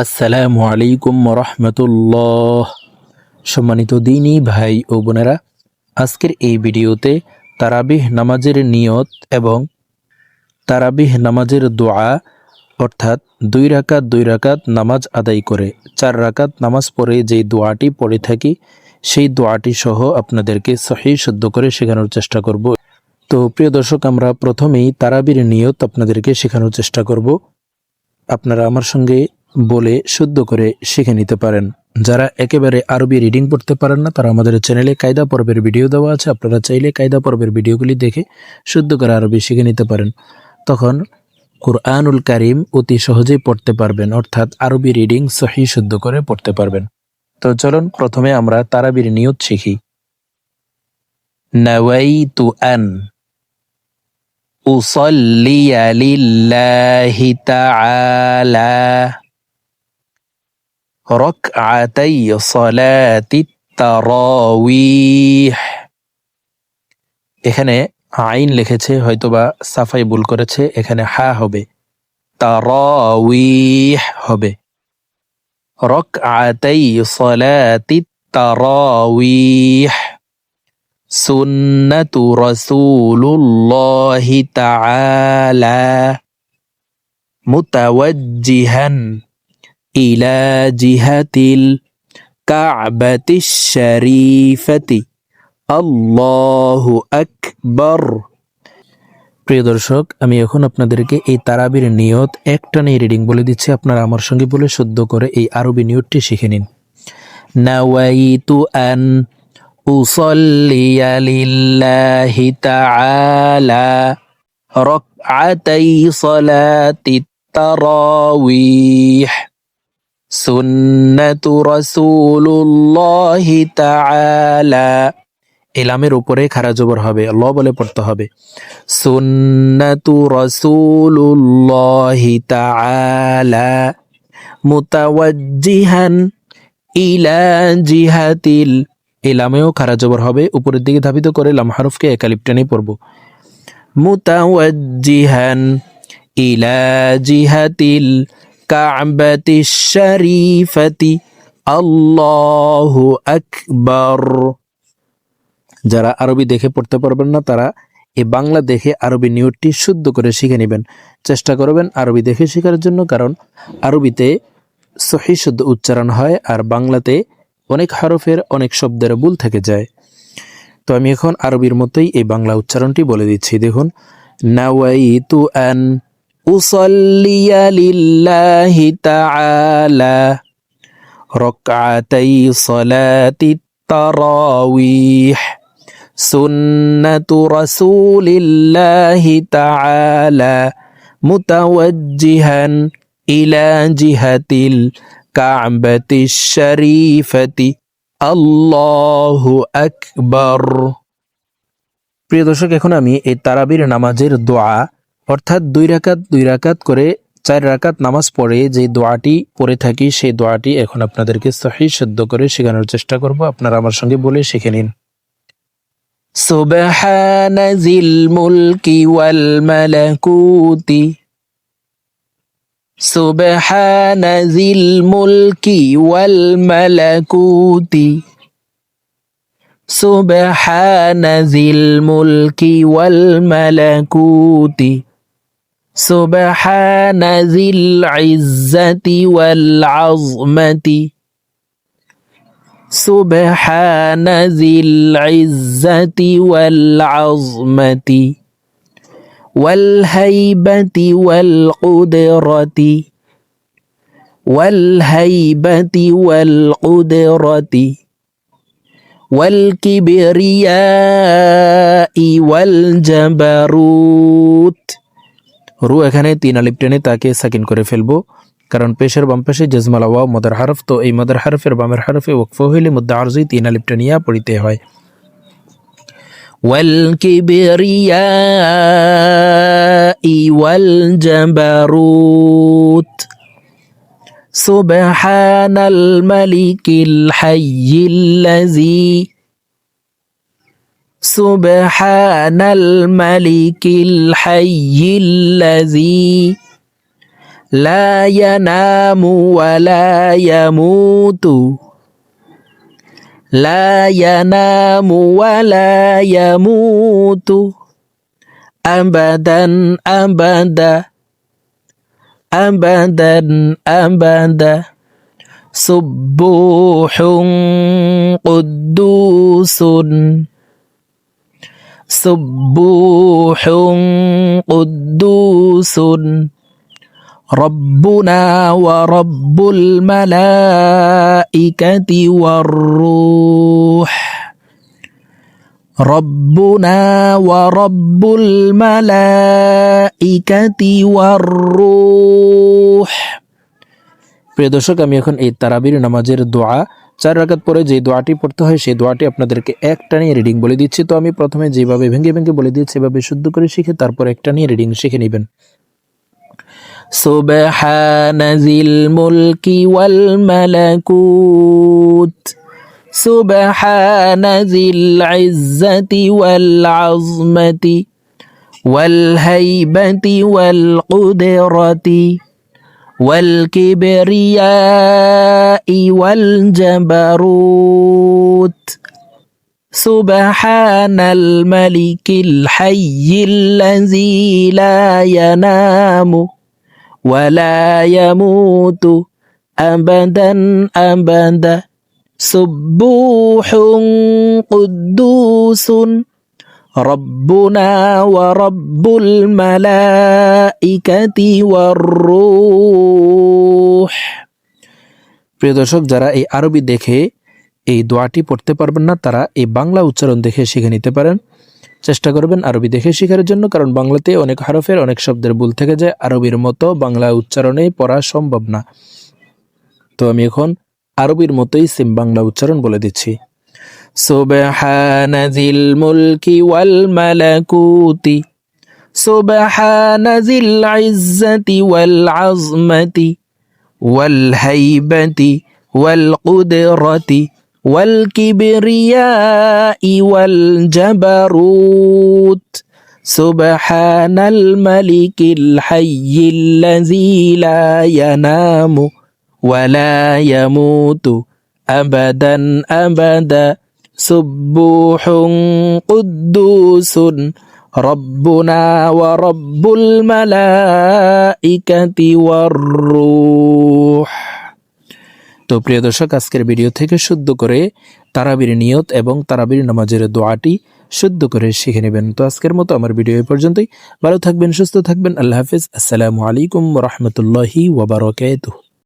আসসালামু আলাইকুম রহমতুল্লাহ। সম্মানিত দিনী ভাই ও বোনেরা, আজকের এই ভিডিওতে তারাবিহ নামাজের নিয়ত এবং তারাবিহ নামাজের দোয়া অর্থাৎ 2 রাকাত নামাজ আদায় করে 4 রাকাত নামাজ পড়ে যেই দোয়াটি পড়ে থাকি সেই দোয়াটি সহ আপনাদেরকে সহিহ শুদ্ধ করে শেখানোর চেষ্টা করব। তো প্রিয় দর্শক, আমরা প্রথমেই তারাবির নিয়ত আপনাদেরকে শেখানোর চেষ্টা করব। আপনারা আমার সঙ্গে বলে শুদ্ধ করে শিখে নিতে পারেন। যারা একেবারে আরবি রিডিং পড়তে পারেন না, তারা আমাদের চ্যানেলে কায়দা পর্বের ভিডিও দেওয়া আছে, আপনারা চাইলে কায়দা পর্বের ভিডিওগুলি দেখে শুদ্ধ করে আরবি শিখে নিতে পারেন। তখন কুরআনুল কারীম অতি সহজেই পড়তে পারবেন, অর্থাৎ আরবি রিডিং সহিহ শুদ্ধ করে পড়তে পারবেন। তো চলুন প্রথমে আমরা তারাবির নিয়ত শিখি। নাওয়াইতু আন উসাল্লিয়া লিল্লাহি তাআলা রাকআতাই সালাতিত তারাওয়িহ। এখানে আইন লিখেছে, হয়তোবা সাফাই ভুল করেছে, এখানে হা হবে, তারাওয়িহ হবে। রাকআতাই সালাতিত তারাওয়িহ সুন্নাতু রাসূলুল্লাহি তাআলা মুতাওয়াজ্জিহান ইলা জিহাতিল কা'বাতিশ শরীফাতি আল্লাহু আকবার। প্রিয় দর্শক, আমি এখন আপনাদেরকে এই তারাবির নিয়ত একটানে রিডিং বলে দিচ্ছি, আপনারা আমার সঙ্গে বলে শুদ্ধ করে এই আরবি নিয়তটি শিখে নিন। নাওয়াইতু আন উসাল্লিয়া লিল্লাহি তাআলা রাকআতাই সালাতিত তারাওয়িহ সুন্নাতু রাসূলুল্লাহি তাআলা। এলামের উপরে খাড়া জবর হবে, ল বলে পড়তে হবে। সুন্নাতু রাসূলুল্লাহি তাআলা মুতাওয়াজ্জিহান ইলা জিহাতিল, এলামেও খাড়া জবর হবে, উপরের দিকে ধাবিত করে লাম হরফকে একালিপ টেনে পড়ব। মুতাওয়াজ্জিহান ইলা জিহাতিল কা'বাতিশ শরীফাতি আল্লাহু আকবার। যারা আরবি দেখে পড়তে পারবেন না, তারা এই বাংলা দেখে আরবি নিয়তটি শুদ্ধ করে শিখে নেবেন। চেষ্টা করবেন আরবি দেখে শেখার জন্য, কারণ আরবিতে সহিহ শুদ্ধ উচ্চারণ হয় আর বাংলাতে অনেক হরফের অনেক শব্দের ভুল থেকে যায়। তো আমি এখন আরবির মতোই এই বাংলা উচ্চারণটি বলে দিচ্ছি, দেখুন। নাওয়াইতু আন উসাল্লিয়া লিল্লাহি তাআলা রাকআতাই সালাতিত তারাওয়িহ সুন্নাতু রাসূলিল্লাহি তাআলা মুতাওয়াজ্জিহান ইলা জিহাতিল কা'বাতিশ শরীফাতি আল্লাহু আকবার। প্রিয় দর্শক, এখন আমি এই তারাবির নামাজের দোয়া অর্থাৎ 2 রাকাত করে 4 রাকাত নামাজ পড়ে যে দোয়াটি পড়ে থাকি সেই দোয়াটি এখন আপনাদেরকে সহিহ শুদ্ধ করে শেখানোর চেষ্টা করব। আপনারা আমার সঙ্গে বলে শিখে নিন। সুবহানা যিল মুলকি ওয়াল মালাকুতি সুবহানা যিল মুলকি ওয়াল মালাকুতি সুবহানা যিল মুলকি ওয়াল মালাকুতি সুবহানা যিল ইজ্জাতি ওয়াল আযমাতি সুবহানা যিল ইজ্জাতি ওয়াল আযমাতি ওয়াল হাইবাতি ওয়াল কুদরতি ওয়াল হাইবাতি ওয়াল কুদরতি ওয়াল কিবরিয়াই ওয়াল জাবারুত। রু এখানে 3 আলিফ টেনে তাকে সাকিন করে ফেলবো, কারণ পেশের বাম পাশে জজমালা ওয়াও মদার হরফ, তো এই মদার হরফের বামের হরফে ওয়াকফ হইলে মুদ্দা আরজি 3 আলিফ টেনিয়া পড়িতে হয়। ওয়াল কিবরিয়াই ওয়াল জাবারুত সুবহানাল মালিকিল হাইয়িল্লাযী সুবহানাল মালিকিল হাইয়িল্লাযী লা ইয়ানামু ওয়া লা ইয়ামুতু লা ইয়ানামু ওয়া লা ইয়ামুতু আবাদান আবাদা আবাদান আবাদা সুব্বুহুন কুদ্দুসুন সুব্বুহুন কুদ্দুসুন রব্বুনা ওয়া রব্বুল মালাইকাতি ওয়ার রূহ রব্বুনা ওয়া রব্বুল মালাইকাতি ওয়ার রূহ। প্রিয় দর্শক, আমি এখন এই তারাবির নামাজের দোয়া 4 রাকাত পরে যে দোয়াটি পড়তে হয় সেই দোয়াটি আপনাদেরকে একটানে রিডিং বলে দিচ্ছি। তো আমি প্রথমে যেভাবে ভেঙে ভেঙে বলে দিচ্ছি সেভাবে শুদ্ধ করে শিখে তারপর একটানে রিডিং শিখে নেবেন। সুবহানাজিল মুলকি ওয়াল মালাকুত সুবহানাজিল ইজ্জাতি ওয়াল আযমাতি ওয়াল হাইবাতি ওয়াল কুদরাতি ওয়াল কিবরিয়াই ওয়াল জাবারুত সুবহানাল মালিকিল হাইয়িল্লাযী লা ইয়ানামু ওয়া লা ইয়ামুতু আবাদান আবাদা সুব্বুহুন কুদ্দুসুন রব্বুনা ওয়া রব্বুল মালাইকাতি ওয়ার রূহ। প্রিয় দর্শক, যারা এই আরবি দেখে এই দোয়াটি পড়তে পারবেন না তারা এই বাংলা উচ্চারণ দেখে শিখে নিতে পারেন। চেষ্টা করবেন আরবি দেখে শেখার জন্য, কারণ বাংলাতে অনেক হরফের অনেক শব্দের ভুল থেকে যায়, আরবির মতো বাংলা উচ্চারণে পড়া সম্ভব না। তো আমি এখন আরবির মতোই সেম বাংলা উচ্চারণ বলে দিচ্ছি। সুবহানাজিল মুলকি ওয়াল মালাকুতি সুবহানাজিল ইজ্জাতি ওয়াল আযমাতি ওয়াল হাইবাতি ওয়াল কুদরাতি ওয়াল কিবরিয়াই ওয়াল জাবারুত সুবহানাল মালিকিল হাইয়িল্লাযী লা ইয়ানামু ওয়া লা ইয়ামুতু আবাদান আবাদা সুব্বুহুন কুদ্দুসুন রব্বুনা ওয়া রব্বুল মালাইকাতি ওয়ার রূহ। তো প্রিয় দর্শক, আজকের ভিডিও থেকে শুদ্ধ করে তারাবির নিয়ত এবং তারাবির নামাজের দোয়াটি শুদ্ধ করে শিখে নেবেন। তো আজকের মতো আমার ভিডিও এই পর্যন্তই। ভালো থাকবেন, সুস্থ থাকবেন। আল্লাহ হাফেজ। আসসালামু আলাইকুম ওয়া রাহমাতুল্লাহি ওয়া বারাকাতুহু।